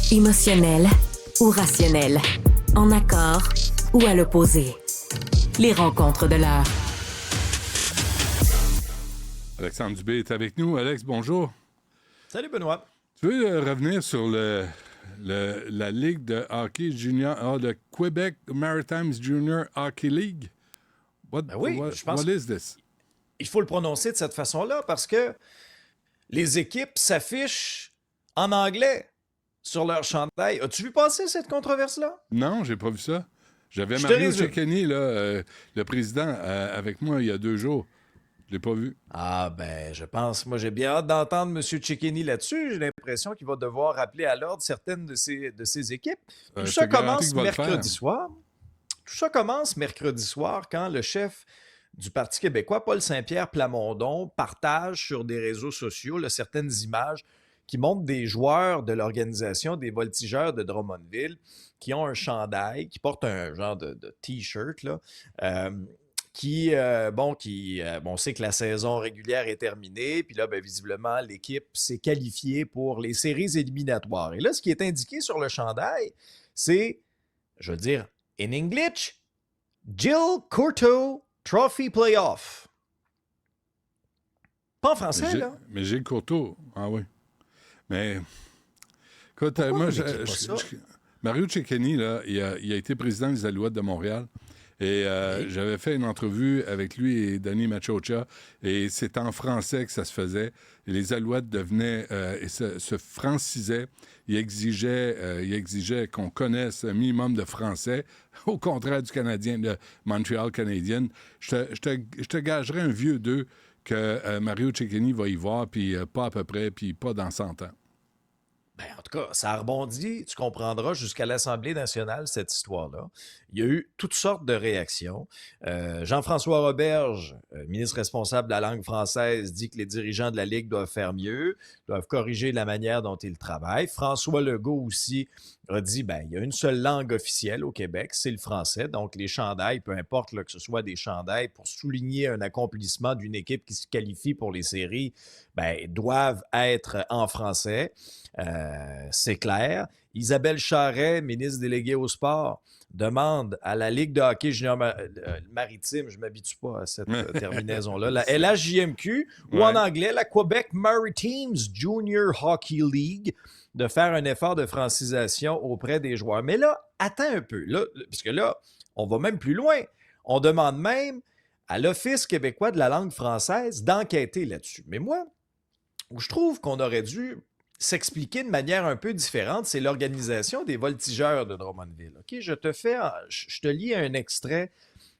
Émotionnel ou rationnel, en accord ou à l'opposé. Les rencontres de l'heure. Alexandre Dubé est avec nous. Alex, bonjour. Salut Benoît. Tu veux revenir sur la Ligue de hockey junior, le Quebec Maritimes Junior Hockey League? Je pense What is this? Il faut le prononcer de cette façon-là parce que les équipes s'affichent en anglais sur leur chandail. As-tu vu passer cette controverse-là? Non, j'ai pas vu ça. J'avais Je te Mario résume. Cecchini, le président, avec moi il y a 2 jours. Je l'ai pas vu. Ah ben, je pense, moi j'ai bien hâte d'entendre M. Cecchini là-dessus. J'ai l'impression qu'il va devoir rappeler à l'ordre certaines de ses équipes. Tout Je ça te garantis commence qu'il va le mercredi faire. soir. Tout ça commence mercredi soir quand le chef du Parti québécois, Paul Saint-Pierre Plamondon, partage sur des réseaux sociaux là, certaines images qui montrent des joueurs de l'organisation des Voltigeurs de Drummondville qui ont un chandail, qui portent un genre de T-shirt, là, on sait que la saison régulière est terminée, puis là, visiblement, l'équipe s'est qualifiée pour les séries éliminatoires. Et là, ce qui est indiqué sur le chandail, c'est, je veux dire, in English, Jill Courteau Trophy Playoff. Pas en français, là. Mais Gilles Courteau, ah oui. Mais, écoute, Pourquoi moi, vous n'écrivez pas ça? Mario Cecchini, là, il a été président des Alouettes de Montréal. Et j'avais fait une entrevue avec lui et Danny Machocha, et c'est en français que ça se faisait. Et les Alouettes devenaient et se francisaient. Ils exigeaient qu'on connaisse un minimum de français, au contraire du Canadien, de Montréal Canadiens. Je te gagerais un vieux d'eux que Mario Cecchini va y voir, puis pas à peu près, puis pas dans 100 ans. En tout cas, ça a rebondi, tu comprendras, jusqu'à l'Assemblée nationale, cette histoire-là. Il y a eu toutes sortes de réactions. Jean-François Roberge, ministre responsable de la langue française, dit que les dirigeants de la Ligue doivent faire mieux, doivent corriger la manière dont ils travaillent. François Legault aussi a dit, il y a une seule langue officielle au Québec, c'est le français. Donc, les chandails, peu importe là, que ce soit des chandails pour souligner un accomplissement d'une équipe qui se qualifie pour les séries, doivent être en français. C'est clair. Isabelle Charret, ministre déléguée au sport, demande à la Ligue de hockey junior maritime, je ne m'habitue pas à cette terminaison-là, la LHJMQ, ou en anglais, la Quebec Maritimes Junior Hockey League, de faire un effort de francisation auprès des joueurs. Mais là, attends un peu, là, parce que là, on va même plus loin. On demande même à l'Office québécois de la langue française d'enquêter là-dessus. Mais moi, où je trouve qu'on aurait dû s'expliquer de manière un peu différente, c'est l'organisation des Voltigeurs de Drummondville. OK? Je te lis un extrait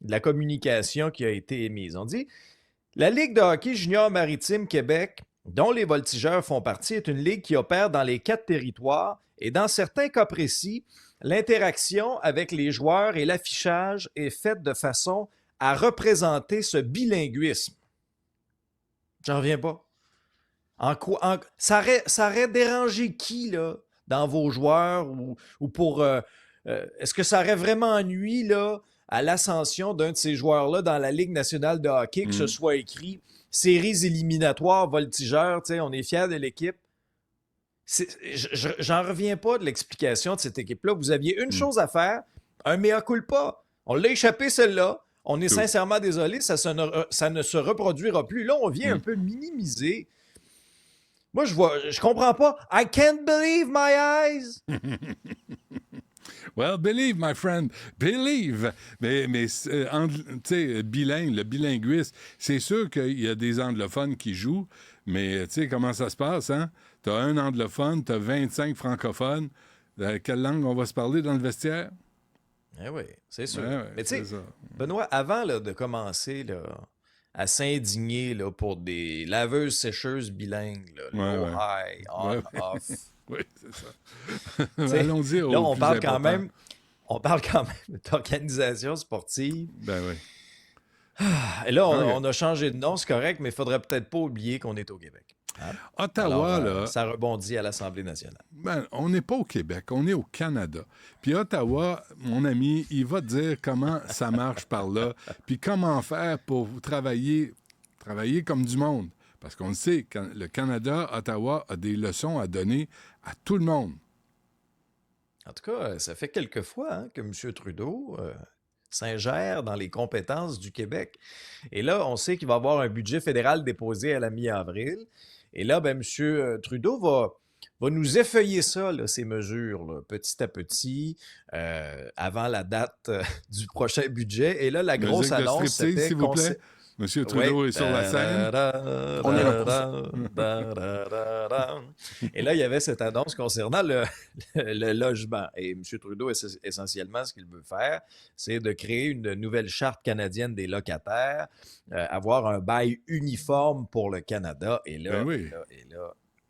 de la communication qui a été émise. On dit « La Ligue de hockey junior maritime Québec, dont les Voltigeurs font partie, est une ligue qui opère dans les 4 territoires et dans certains cas précis, l'interaction avec les joueurs et l'affichage est faite de façon à représenter ce bilinguisme. » J'en reviens pas. Ça aurait dérangé qui, là, dans vos joueurs ou pour... est-ce que ça aurait vraiment nui, là, à l'ascension d'un de ces joueurs-là dans la Ligue nationale de hockey, que ce soit écrit « Séries éliminatoires, voltigeurs », tu sais, on est fiers de l'équipe. J'en reviens pas de l'explication de cette équipe-là. Vous aviez une chose à faire, un mea culpa. On l'a échappé, celle-là. On est sincèrement désolé, ça ne se reproduira plus. Là, on vient un peu minimiser. Moi, je comprends pas. I can't believe my eyes. Well, believe, my friend. Believe. Mais tu sais, bilingue, le bilinguisme, c'est sûr qu'il y a des anglophones qui jouent, mais tu sais comment ça se passe, hein? T'as un anglophone, t'as 25 francophones. Quelle langue on va se parler dans le vestiaire? Eh oui, c'est sûr. Ouais, mais tu sais, Benoît, avant là, de commencer là, à s'indigner là, pour des laveuses sécheuses bilingues, là, low, high, on, off. Oui, c'est ça. Allons-y au là, on plus parle important. on parle quand même d'organisation sportive. Ben oui. Et là, on a changé de nom, c'est correct, mais il faudrait peut-être pas oublier qu'on est au Québec. Hein? Ottawa, là... Ça rebondit à l'Assemblée nationale. Ben, on n'est pas au Québec, on est au Canada. Puis Ottawa, mon ami, il va te dire comment ça marche par là, puis comment faire pour travailler comme du monde. Parce qu'on le sait, le Canada, Ottawa, a des leçons à donner à tout le monde. En tout cas, ça fait quelques fois hein, que M. Trudeau s'ingère dans les compétences du Québec. Et là, on sait qu'il va y avoir un budget fédéral déposé à la mi-avril. Et là, ben, M. Trudeau va nous effeuiller ça, là, ces mesures, là, petit à petit, avant la date du prochain budget. Et là, la grosse Musique de annonce, striptease, c'était s'il vous plaît. Monsieur Trudeau est sur la scène. On est là pour Et là, il y avait cette annonce concernant le logement. Et M. Trudeau, essentiellement, ce qu'il veut faire, c'est de créer une nouvelle charte canadienne des locataires, avoir un bail uniforme pour le Canada. Et là, Ben oui.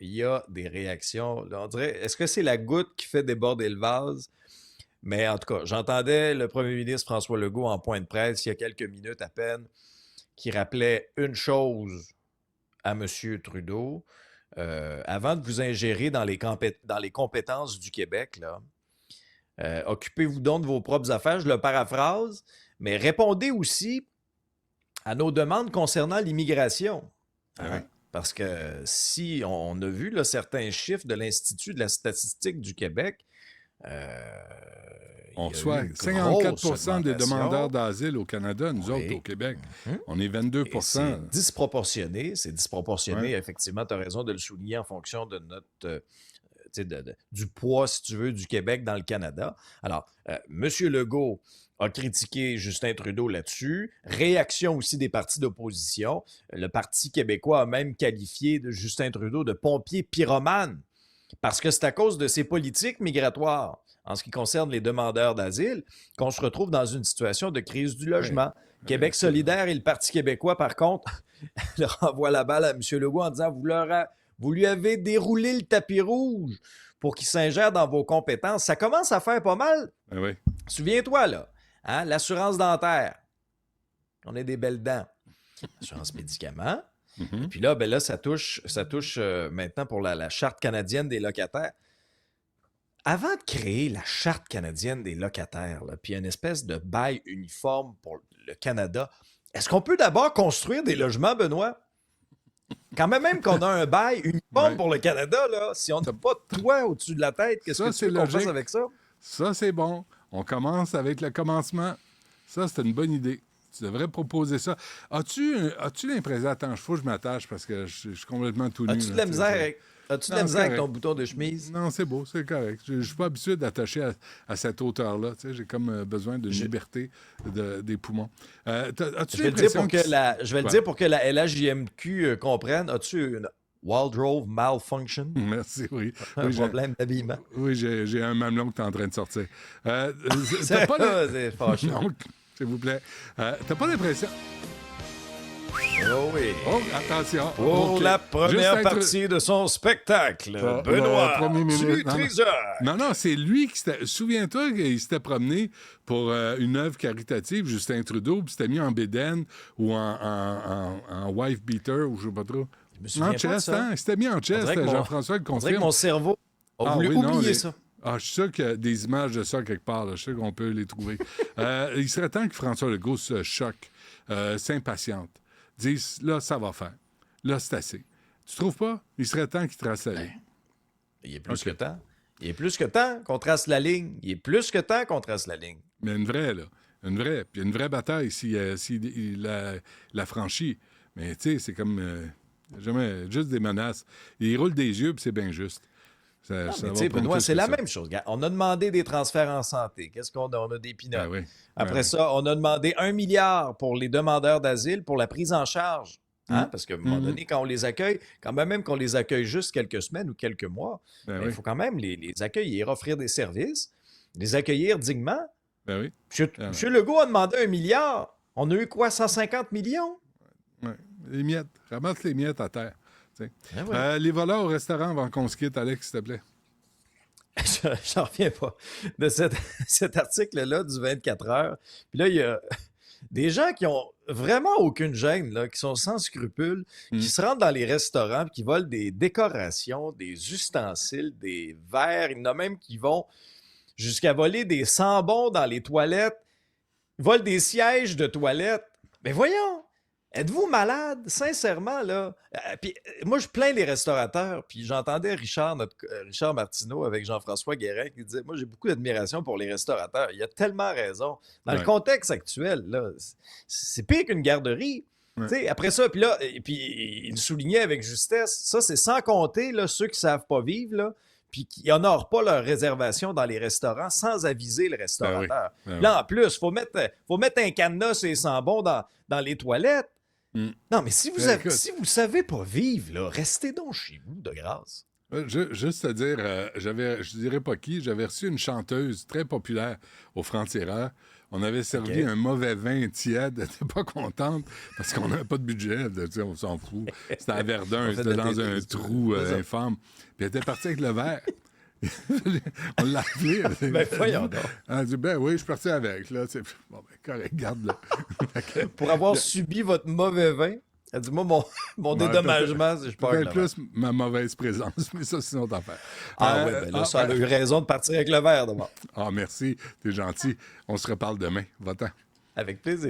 il y a des réactions. Là, on dirait, est-ce que c'est la goutte qui fait déborder le vase? Mais en tout cas, j'entendais le premier ministre François Legault en point de presse il y a quelques minutes à peine, qui rappelait une chose à M. Trudeau. Avant de vous ingérer dans les compétences du Québec, là, occupez-vous donc de vos propres affaires, je le paraphrase, mais répondez aussi à nos demandes concernant l'immigration. Hein? Ouais. Parce que si on a vu là, certains chiffres de l'Institut de la statistique du Québec, On il y a reçoit eu une 54 grosse des augmentation. demandeurs d'asile au Canada, nous Oui. autres au Québec. Mhm. On est 22 Et c'est disproportionné. C'est disproportionné, Ouais. effectivement, tu as raison de le souligner en fonction de notre, du poids, si tu veux, du Québec dans le Canada. Alors, M. Legault a critiqué Justin Trudeau là-dessus. Réaction aussi des partis d'opposition. Le Parti québécois a même qualifié de Justin Trudeau de pompier pyromane parce que c'est à cause de ses politiques migratoires en ce qui concerne les demandeurs d'asile qu'on se retrouve dans une situation de crise du logement. Québec solidaire et le Parti québécois, par contre, leur envoient la balle à M. Legault en disant vous lui avez déroulé le tapis rouge pour qu'il s'ingère dans vos compétences. Ça commence à faire pas mal. Ben oui. Souviens-toi, là, hein, l'assurance dentaire. On a des belles dents. Assurance médicaments. Mhm. Puis là, ben là, ça touche maintenant pour la Charte canadienne des locataires. Avant de créer la Charte canadienne des locataires, là, puis une espèce de bail uniforme pour le Canada, est-ce qu'on peut d'abord construire des logements, Benoît? Quand même qu'on a un bail uniforme Ouais. pour le Canada, là, si on n'a pas de toit au-dessus de la tête, qu'est-ce Ça, que tu c'est veux qu'on fasse logique. avec ça? Ça, c'est bon. On commence avec le commencement. Ça, c'est une bonne idée. Tu devrais proposer ça. As-tu l'impression... Attends, il faut que je m'attache parce que je suis complètement tout nu. As-tu de là, la tu sais, misère ça. avec, as-tu de Non, la misère avec c'est ton correct. bouton de chemise? Non, c'est beau, c'est correct. Je ne suis pas habitué d'attacher à cette hauteur-là. Tu sais, j'ai comme besoin d'une liberté des poumons. As-tu Je vais le dire l'impression pour que Ouais. dire pour que la LHJMQ comprenne. As-tu une wardrobe malfunction? Merci, oui. Un Oui, j'ai- problème d'habillement? oui, j'ai un mamelon qui est en train de sortir. T'as C'est pas le- c'est fâcheux. Non, s'il vous plaît. T'as pas l'impression... Oh oui. Oh, attention. Pour OK. la première Juste partie de son spectacle, Ça, Benoît le premier ministre. Dutrisac. Non, c'est lui qui s'était... Souviens-toi qu'il s'était promené pour une œuvre caritative, Justin Trudeau, puis s'était mis en bédaine ou en wife beater, ou je sais pas trop. Je me souviens En pas de chest, ça. hein? Il s'était mis en On chest, dirait que mon- Jean-François le On dirait que confirme. mon cerveau a Ah voulu oui, non, oublier ça. Ah, je suis sûr qu'il y a des images de ça quelque part. Là. Je suis sûr qu'on peut les trouver. Il serait temps que François Legault se choque, s'impatiente, dise, là, ça va faire. Là, c'est assez. Tu trouves pas? Il serait temps qu'il trace la ligne. Il est plus Ok. que temps. Il est plus que temps qu'on trace la ligne. Il est plus que temps qu'on trace la ligne. Mais une vraie, là. Une vraie. Puis une vraie bataille si il la franchit. Mais tu sais, c'est comme... jamais, juste des menaces. Il roule des yeux, puis c'est bien juste. Ça Non, va mais tu sais, prendre Benoît, plus c'est que la ça. même chose. Regarde, on a demandé des transferts en santé. Qu'est-ce qu'on a? On a des pinottes. Ben oui. Après Ben oui. ça, on a demandé 1 milliard pour les demandeurs d'asile pour la prise en charge. Hein? Parce qu'à un moment donné, quand on les accueille, quand même qu'on les accueille juste quelques semaines ou quelques mois, Ben il oui. faut quand même les accueillir, offrir des services, les accueillir dignement. Ben oui. Monsieur Legault a demandé 1 milliard. On a eu quoi, 150 millions? Ouais. Les miettes. Ramasse les miettes à terre. Tu sais. Ah ouais. Les voleurs au restaurant avant qu'on se quitte, Alex, s'il te plaît. J'en reviens pas de cet article-là du 24 heures. Puis là, il y a des gens qui ont vraiment aucune gêne, là, qui sont sans scrupules, qui se rendent dans les restaurants, puis qui volent des décorations, des ustensiles, des verres. Il y en a même qui vont jusqu'à voler des sambons dans les toilettes. Ils volent des sièges de toilettes. Mais voyons! Êtes-vous malade? Sincèrement, là. Moi, je plains les restaurateurs. Puis j'entendais Richard Martineau avec Jean-François Guérin qui disait, moi, j'ai beaucoup d'admiration pour les restaurateurs. Il a tellement raison. Dans le contexte actuel, là, c'est pire qu'une garderie. Ouais. Après ça, puis il soulignait avec justesse, ça, c'est sans compter là, ceux qui ne savent pas vivre, là, puis qui n'honorent pas leur réservation dans les restaurants sans aviser le restaurateur. Ben oui. Là, en plus, il faut mettre un cadenas et sans-bon dans les toilettes. Non, mais si vous savez pas vivre, là, restez donc chez vous, de grâce. Juste à dire, je dirais pas qui, j'avais reçu une chanteuse très populaire au Franc-Tireur. On avait servi un mauvais vin tiède. Elle n'était pas contente parce qu'on n'avait pas de budget. On s'en fout. C'était à Verdun, c'était dans un trou infâme. Puis elle était partie avec le verre. On l'a appelé. Ben, voyons donc. Elle a dit, ben oui, je suis parti avec. Là. Bon, ben, correct, garde-le. Pour avoir subi votre mauvais vin, elle dit, moi, mon dédommagement, c'est je pars avec plus ma mauvaise présence, mais ça, c'est une autre affaire. Oui, ben là, ça a eu raison de partir avec le verre d'abord. Ah, merci, t'es gentil. On se reparle demain. Va-t'en. Avec plaisir.